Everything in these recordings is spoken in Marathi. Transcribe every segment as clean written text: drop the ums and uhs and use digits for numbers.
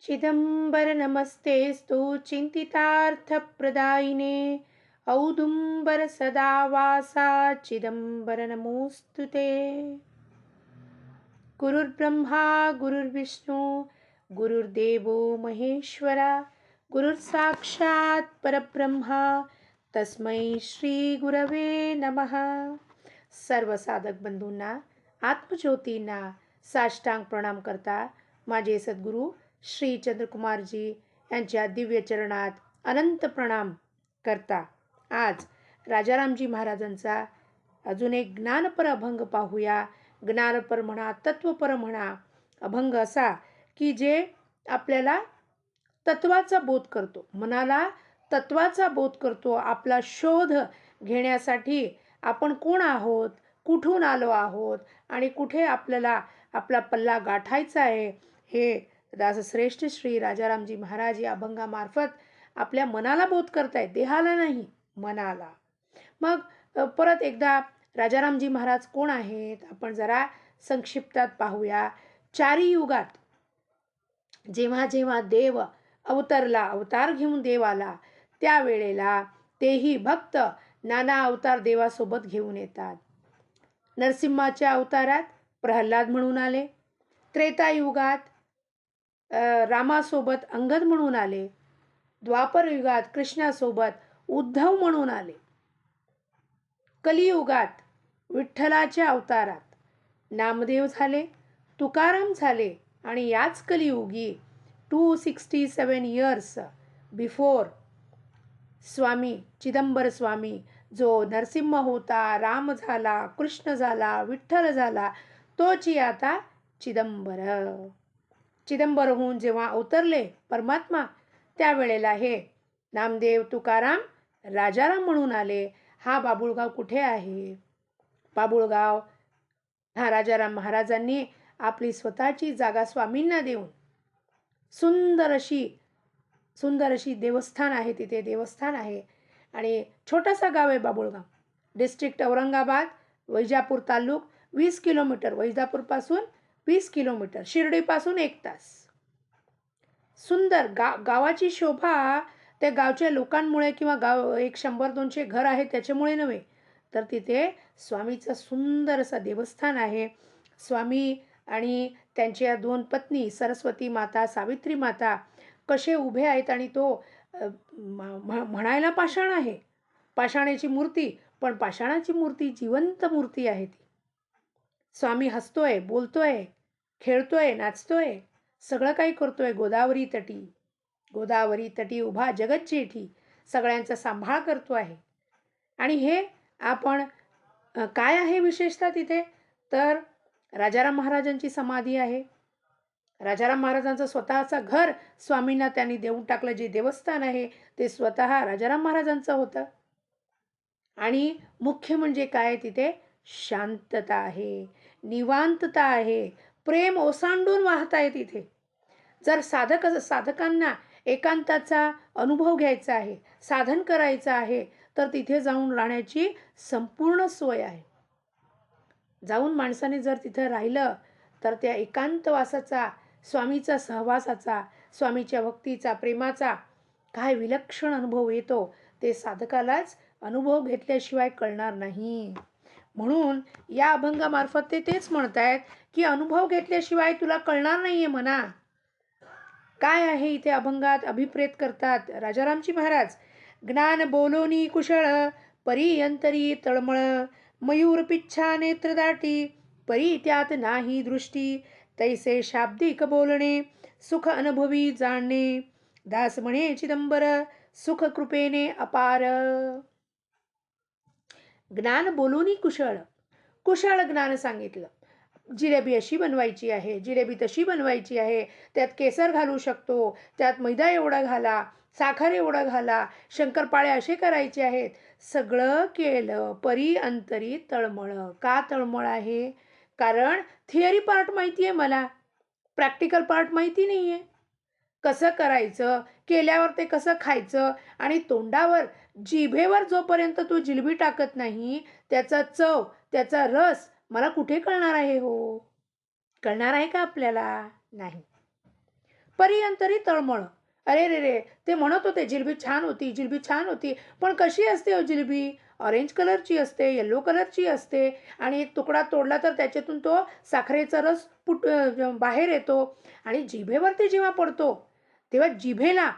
चिदंबर नमस्तेस्तु चिंतितार्थप्रदायिने औदुंबर सदा वासा चिदंबर नमोस्तु ते. गुरुर्ब्रह्मा गुरुर्विष्णू गुरुर्देवो महेश्वरा गुरुर्साक्षात् परब्रह्मा तस्मै श्री गुरवे नमः. सर्व साधक बंधूंना, आत्मज्योतींना साष्टांग प्रणाम करता माझे सद्गुरू श्री चंद्रकुमारजी यांच्या दिव्य चरणात अनंत प्रणाम करता आज राजारामजी महाराजांचा अजून एक ज्ञानपर अभंग पाहूया. ज्ञानपर म्हणा, तत्वपर म्हणा, अभंग असा की जे आपल्याला तत्वाचा बोध करतो, मनाला तत्वाचा बोध करतो. आपला शोध घेण्यासाठी आपण कोण आहोत, कुठून आलो आहोत आणि कुठे आपल्याला आपला पल्ला गाठायचा आहे, हे दासश्रेष्ठ श्री राजारामजी महाराज या अभंगामार्फत आपल्या मनाला बोध करतायत, देहाला नाही, मनाला. मग परत एकदा राजारामजी महाराज कोण आहेत आपण जरा संक्षिप्तात पाहूया. चारी युगात जेव्हा जेव्हा देव अवतरला, अवतार घेऊन देव आला, त्यावेळेला तेही भक्त नाना अवतार देवासोबत घेऊन येतात. नरसिंहाच्या अवतारात प्रल्हाद म्हणून आले, त्रेतायुगात रामासोबत अंगद म्हणून आले, द्वापर युगात कृष्णासोबत उद्धव म्हणून आले, कलियुगात विठ्ठलाच्या अवतारात नामदेव झाले, तुकाराम झाले आणि याच कलियुगी 267 इयर्स बिफोर स्वामी चिदंबर स्वामी जो नरसिंह होता, राम झाला, कृष्ण झाला, विठ्ठल झाला, तोची आता चिदंबर. चिदंबर होऊन जेव्हा अवतरले परमात्मा, त्यावेळेला हे नामदेव तुकाराम राजाराम म्हणून आले. हा बाबुळगाव कुठे आहे? बाबुळगाव हा राजाराम महाराजांनी आपली स्वतःची जागा स्वामींना देऊन सुंदर अशी देवस्थान आहे, तिथे देवस्थान आहे. आणि छोटासा गाव आहे बाबुळगाव, डिस्ट्रिक्ट औरंगाबाद, वैजापूर तालुक 20 किलोमीटर, वैजापूरपासून 20 किलोमीटर, शिर्डीपासून 1 तास. सुंदर गावाची शोभा त्या गावच्या लोकांमुळे किंवा गाव एक 100-200 घर आहे त्याच्यामुळे नव्हे, तर तिथे स्वामीचं सुंदर असं देवस्थान आहे. स्वामी आणि त्यांच्या 2 पत्नी सरस्वती माता, सावित्री माता कसे उभे आहेत आणि तो म्हणायला पाषाण आहे, पाषाणाची मूर्ती, पण पाषाणाची मूर्ती जिवंत मूर्ती आहे ती. स्वामी हसतोय, बोलतोय, खेळतोय, नाचतोय, सगळं काही करतोय. गोदावरी तटी उभा जगत जेठी सगळ्यांचा सांभाळ करतो आहे. आणि हे आपण काय आहे विशेषतः तिथे, तर राजाराम महाराजांची समाधी आहे. राजाराम महाराजांचं स्वतःचं घर स्वामींना त्यांनी देऊन टाकलं. जे देवस्थान आहे ते स्वतः राजाराम महाराजांचं होतं. आणि मुख्य म्हणजे काय, तिथे शांतता आहे, निवांतता आहे, प्रेम ओसांडून वाहत आहे तिथे. जर साधकांना एकांताचा अनुभव घ्यायचा आहे, साधन करायचं आहे, तर तिथे जाऊन राहण्याची संपूर्ण सोय आहे. जाऊन माणसाने जर तिथं राहिलं तर त्या एकांतवासाचा, स्वामीचा सहवासाचा, स्वामीच्या भक्तीचा, प्रेमाचा काय विलक्षण अनुभव येतो, ते साधकालाच अनुभव घेतल्याशिवाय कळणार नाही. म्हणून या अभंगामार्फत ते तेच म्हणतायत की अनुभव घेतल्याशिवाय तुला कळणार नाहीये म्हणा. काय आहे इथे अभंगात अभिप्रेत करतात राजारामजी महाराज. ज्ञान बोलोनी कुशळ परी अंतरी तळमळ, मयूर पिच्छा नेत्र दाटी परी त्यात नाही दृष्टी, तैसे शाब्दिक बोलणे सुख अनुभवी जाणणे, दास म्हणे चिदंबर सुख कृपेने अपार. ज्ञान बोलूनी कुशळ, कुशळ ज्ञान सांगितलं. जिलेबी अशी बनवायची आहे, जिलेबी तशी बनवायची आहे, त्यात केसर घालू शकतो, त्यात मैदा एवढा घाला, साखर एवढं घाला, शंकरपाळे असे करायचे आहेत, सगळं केलं. परी अंतरी तळमळ. का तळमळ आहे? कारण थिअरी पार्ट माहिती आहे मला, प्रॅक्टिकल पार्ट माहिती नाही आहे. कसं करायचं, केल्यावर ते कसं खायचं, आणि तोंडावर जिभेवर जोपर्यंत तू जिलबी टाकत नाही, त्याचा चव, त्याचा रस मला कुठे कळणार आहे हो? कळणार आहे का आपल्याला? नाही. परी अंतरी तळमळ. अरे रे रे, ते म्हणत होते जिलबी छान होती, जिलबी छान होती. पण कशी असते हो जिलबी? ऑरेंज कलरची असते, येलो कलरची असते आणि एक तुकडा तोडला तर त्याच्यातून तो साखरेचा रस बाहेर येतो आणि जिभेवरती जेव्हा पडतो, तेव्हा जिभेला,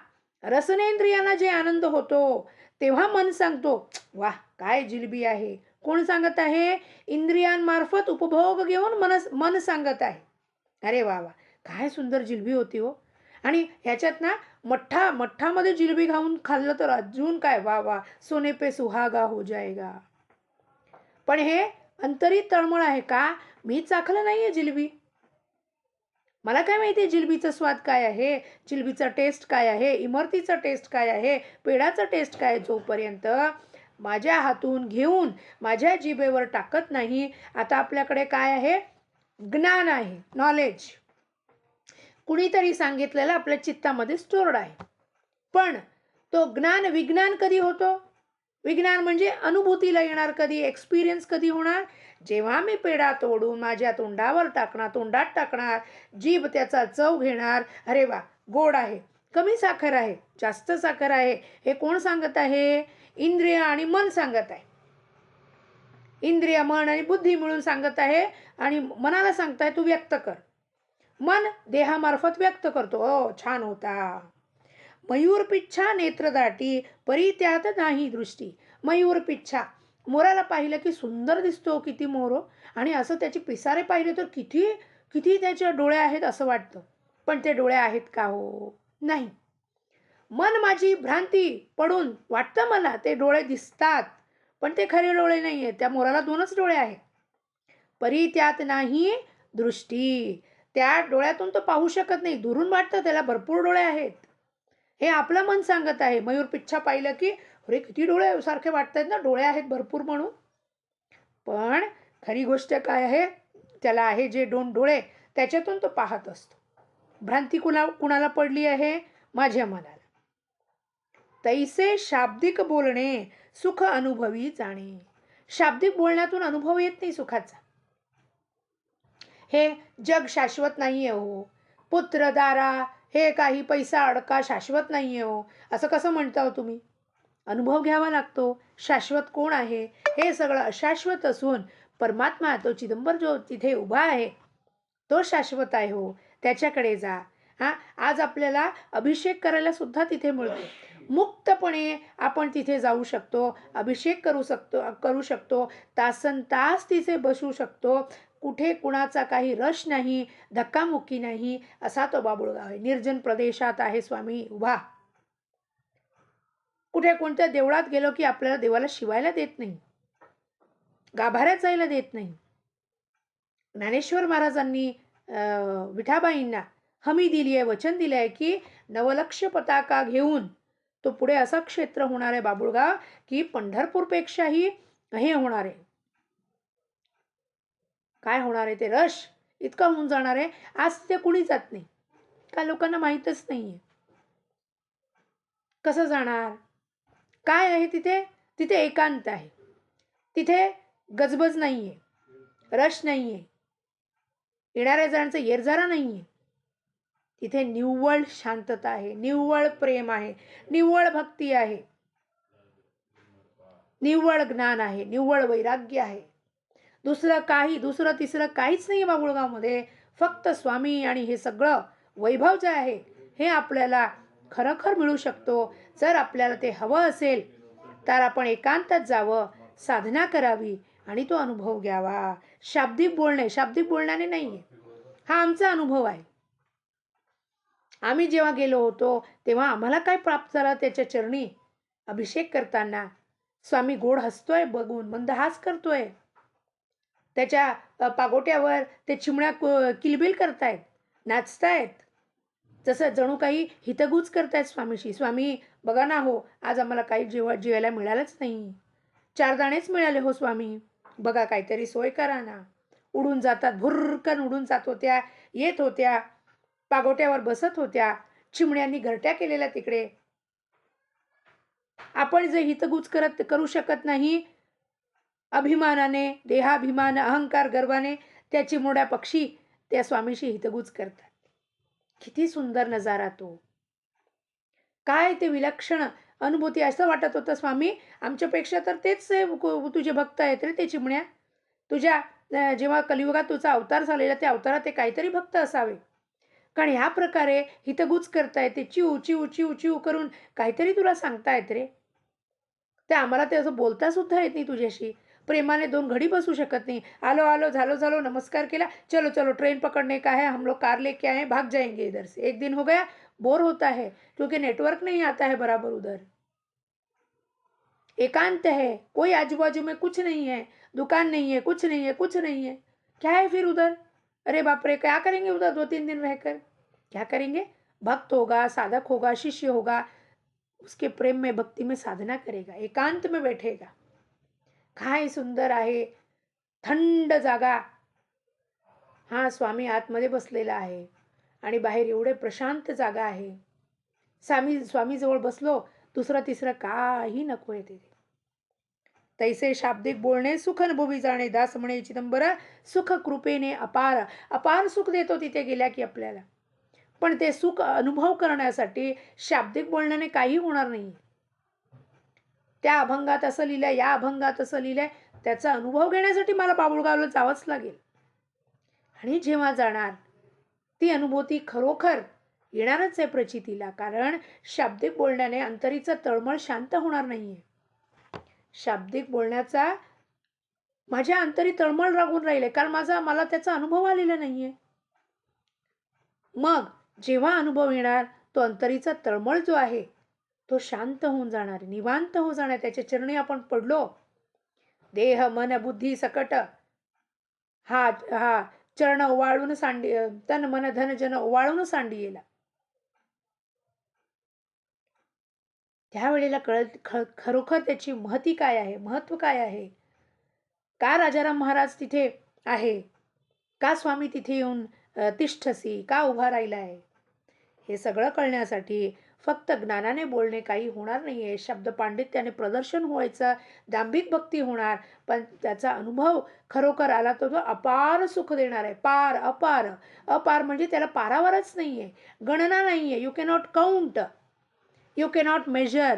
रसनेंद्रियांना जे आनंद होतो, तेव्हा मन सांगतो, "वाह! काय जिलबी आहे." कोण सांगत आहे? इंद्रियांमार्फत उपभोग घेऊन मन सांगत आहे. अरे वाह, वाह! काय सुंदर जिलबी होती हो. आणि ह्याच्यात ना मठ्ठामध्ये जिलबी खाल्लं तर अजून काय वाह, वाह! सोने पे सुहागा हो जाएगा. पण हे अंतरी तळमळ आहे का? मी चाखलं नाहीये जिलबी. मला काय माहिती आहे जिलबीचा स्वाद काय आहे, जिलबीचा टेस्ट काय आहे, इमरतीचा टेस्ट काय आहे, पेढाचा टेस्ट काय आहे, जोपर्यंत माझ्या हातून घेऊन माझ्या जिभेवर टाकत नाही. आता आपल्याकडे काय आहे? ज्ञान आहे, नॉलेज. कुणीतरी सांगितलेलं आपल्या चित्तामध्ये स्टोर्ड आहे. पण तो विज्ञान कधी होतो? विज्ञान म्हणजे अनुभूतीला येणार कधी, एक्सपिरियन्स कधी होणार? जेव्हा मी पेढा तोडून माझ्या तोंडात टाकणार, जीभ त्याचा चव घेणार. अरे वा, गोड आहे, कमी साखर आहे, जास्त साखर आहे, हे कोण सांगत आहे? इंद्रिय आणि मन सांगत आहे. इंद्रिय, मन आणि बुद्धी मिळून सांगत आहे आणि मनाला सांगताय तू व्यक्त कर. मन देहामार्फत व्यक्त करतो, छान होता. मयूर पिच्छा नेत्रदाटी परी त्यात नाही दृष्टी. मयूर पिच्छा, मोराला पाहिलं की सुंदर दिसतो किती मोर, आणि असं त्याचे पिसारे पाहिले तर किती किती त्याच्या डोळे आहेत असं वाटतं. पण ते डोळे आहेत का हो? नाही. मन माझी भ्रांती पडून वाटतं मला ते डोळे दिसतात, पण ते खरे डोळे नाही आहेत. त्या मोराला 2च डोळे आहेत. परी त्यात नाही दृष्टी. त्या डोळ्यातून तो पाहू शकत नाही. दुरून वाटतं त्याला भरपूर डोळे आहेत. हे आपलं मन सांगत आहे. मयूर पिच्छा पाहिलं की अरे किती डोळे सारखे वाटतात ना, डोळे आहेत भरपूर म्हणून. पण खरी गोष्ट काय आहे? त्याला आहे जे 2 डोळे, त्याच्यातून तो पाहत असतो. भ्रांती कुणाला पडली आहे? माझ्या मनाला. तैसे शाब्दिक बोलणे सुख अनुभवी जाणे. शाब्दिक बोलण्यातून अनुभव येत नाही सुखाचा. हे जग शाश्वत नाहीये हो. पुत्र दारा हे काही पैसा अडका शाश्वत नाहीये हो. असं कसं म्हणता हो तुम्ही? अनुभव घ्यावा लागतो. शाश्वत कोण आहे? हे सगळं अशाश्वत असून परमात्मा तो चिदंबर जो तिथे उभा आहे, तो शाश्वत आहे हो. त्याच्याकडे जा. हां, आज आपल्याला अभिषेक करायला सुद्धा तिथे मिळतो. मुक्तपणे आपण तिथे जाऊ शकतो. अभिषेक करू शकतो. तासनतास तिथे बसू शकतो. कुठे कुणाचा काही रश नाही, धक्कामुक्की नाही, असा तो बाबुळगाव आहे. निर्जन प्रदेशात आहे स्वामी उभा. कुठे कोणत्या देवळात गेलो की आपल्याला देवाला शिवायला देत नाही, गाभाऱ्यात जायला देत नाही. ज्ञानेश्वर महाराजांनी विठाबाईंना हमी दिली आहे, वचन दिलं आहे की नवलक्ष पताका घेऊन तो पुढे असं क्षेत्र होणार आहे बाबुळगाव की पंढरपूरपेक्षाही हे होणार आहे. काय होणार आहे? ते रश इतका होऊन जाणार आहे. आज ते कुणी जात नाही, का लोकांना माहीतच नाहीये. कसं जाणार? काय आहे तिथे? तिथे एकांत आहे. तिथे गजबज नाहीये, रश नाहीये, येणाऱ्या जणांचा येरझारा नाहीये. तिथे निव्वळ शांतता आहे, निव्वळ प्रेम आहे, निव्वळ भक्ती आहे, निव्वळ ज्ञान आहे, निव्वळ वैराग्य आहे. दुसरं तिसरं काहीच नाही बाबुळगावमध्ये. फक्त स्वामी आणि हे सगळं वैभव जे आहे हे आपल्याला खरोखर मिळू शकतो. जर आपल्याला ते हवं असेल तर आपण एकांतात जावं, साधना करावी आणि तो अनुभव घ्यावा. शाब्दिक बोलण्याने नाहीये. हा आमचा अनुभव आहे. आम्ही जेव्हा गेलो होतो तेव्हा आम्हाला काय प्राप्त झालं? त्याच्या चरणी अभिषेक करताना स्वामी गोड हसतोय बघून, मंदहास करतोय. त्याच्या पागोट्यावर ते चिमण्या किलबिल करतायत, नाचतायत. जसं जणू काही हितगुज करतायत स्वामीशी. स्वामी बघा ना हो, आज आम्हाला काही जेवायला मिळालंच नाही. 4 दाणेच मिळाले हो स्वामी. बघा काहीतरी सोय करा ना. उडून जातात, भुर्रकन उडून जात होत्या, येत होत्या, पागोट्यावर बसत होत्या. चिमण्यांनी घरट्या केलेल्या तिकडे. आपण जे हितगुज करू शकत नाही, अभिमानाने, देहाभिमान, अहंकार, गर्वाने त्या चिमुरड्या पक्षी त्या स्वामीशी हितगुज करतात. किती सुंदर नजारा तो. काय ते विलक्षण अनुभूती. असं वाटत होतं स्वामी आमच्यापेक्षा तर तेच तुझे भक्त आहेत रे ते चिमण्या. तुझ्या जेव्हा कलियुगात तुझा अवतार झालेला त्या अवतारात ते काहीतरी भक्त असावे. कारण ह्या प्रकारे हितगुज करतायत ते चिव, चिव, चिव, चिव करून काहीतरी तुला सांगतायत रे. ते आम्हाला ते असं बोलता सुद्धा येत नाही तुझ्याशी. प्रेमाने 2 घडी बसू शकत नाही. आलो, आलो, झालो, झालो, नमस्कार केला. चलो, चलो ट्रेन पकड़ने का है, हम लोग कार लेके आए हैं, भाग जाएँगे इधर से. 1 दिन हो गया, बोर होता है क्योंकि नेटवर्क नहीं आता है बराबर उधर. एकांत है, कोई आजू-बाजू में कुछ नहीं है, दुकान नहीं है, कुछ नहीं है, कुछ नहीं है. क्या है फिर उधर? अरे बाप रे! क्या करेंगे उधर 2-3 दिन रहकर? क्या करेंगे? भक्त होगा, साधक होगा, शिष्य होगा, उसके प्रेम में, भक्ति में साधना करेगा, एकांत में बैठेगा. काय सुंदर आहे. थंड जागा. हा स्वामी आतमध्ये बसलेला आहे आणि बाहेर एवढे प्रशांत जागा आहे. स्वामीजवळ बसलो, दुसरं तिसरं काही नकोय तिथे. तैसे शाब्दिक बोलणे सुख अनुभवी जाणे. दास म्हणे चिदंबरा सुख कृपेने अपार. अपार सुख देतो तिथे गेल्या की आपल्याला. पण ते सुख अनुभव करण्यासाठी शाब्दिक बोलण्याने काही होणार नाही. त्या अभंगात असं लिहिलंय, या अभंगात असं लिहिलंय, त्याचा अनुभव घेण्यासाठी मला बाभुळगावला जावंच लागेल. आणि जेव्हा जाणार ती अनुभूती खरोखर येणारच आहे प्रचितीला. कारण शाब्दिक बोलण्याने अंतरीचं तळमळ शांत होणार नाहीये. शाब्दिक बोलण्याचा माझ्या अंतरी तळमळ लागून राहिले कारण मला त्याचा अनुभव आलेला नाहीये. मग जेव्हा अनुभव येणार तो अंतरीचा तळमळ जो आहे तो शांत होऊन जाणार, निवांत होऊन जाणार. त्याच्या चरणी आपण पडलो. देह मन बुद्धी सकट हा हा चरण ओवाळून सांडी, तन मन धन जन ओवाळून सांडियेला. त्यावेळेला खरोखर त्याची महती काय आहे, महत्व काय आहे. का राजाराम महाराज तिथे आहे, का स्वामी तिथे येऊन तिष्ठसी का उभा राहिला आहे, हे सगळं कळण्यासाठी फक्त ज्ञानाने बोलणे काही होणार नाहीये. शब्द पांडित्याने प्रदर्शन व्हायचं, दांभिक भक्ती होणार, पण त्याचा अनुभव खरोखर आला तर तो अपार सुख देणार आहे. पार अपार. अपार म्हणजे त्याला पारावरच नाहीये, गणना नाहीये. You cannot count, you cannot measure.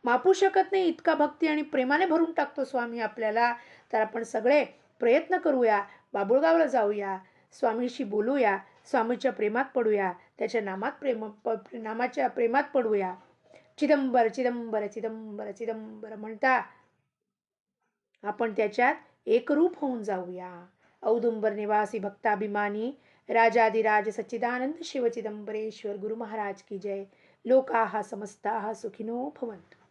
मापू शकत नाही इतका भक्ती आणि प्रेमाने भरून टाकतो स्वामी आपल्याला. तर आपण सगळे प्रयत्न करूया, बाभुळगावला जाऊया, स्वामीशी बोलूया, स्वामीच्या प्रेमात पडूया, त्याच्या नामाच्या प्रेमात पडूया. चिदंबर चिदंबर चिदंबर चिदंबर म्हणता आपण त्याच्यात एकरूप होऊन जाऊया. औदुंबर निवासी भक्ताभिमानी राजाधिराज सच्चिदानंद शिव चिदंबरेश्वर गुरु महाराज की जय. लोकाः समस्ताः सुखिनो भवन्तु.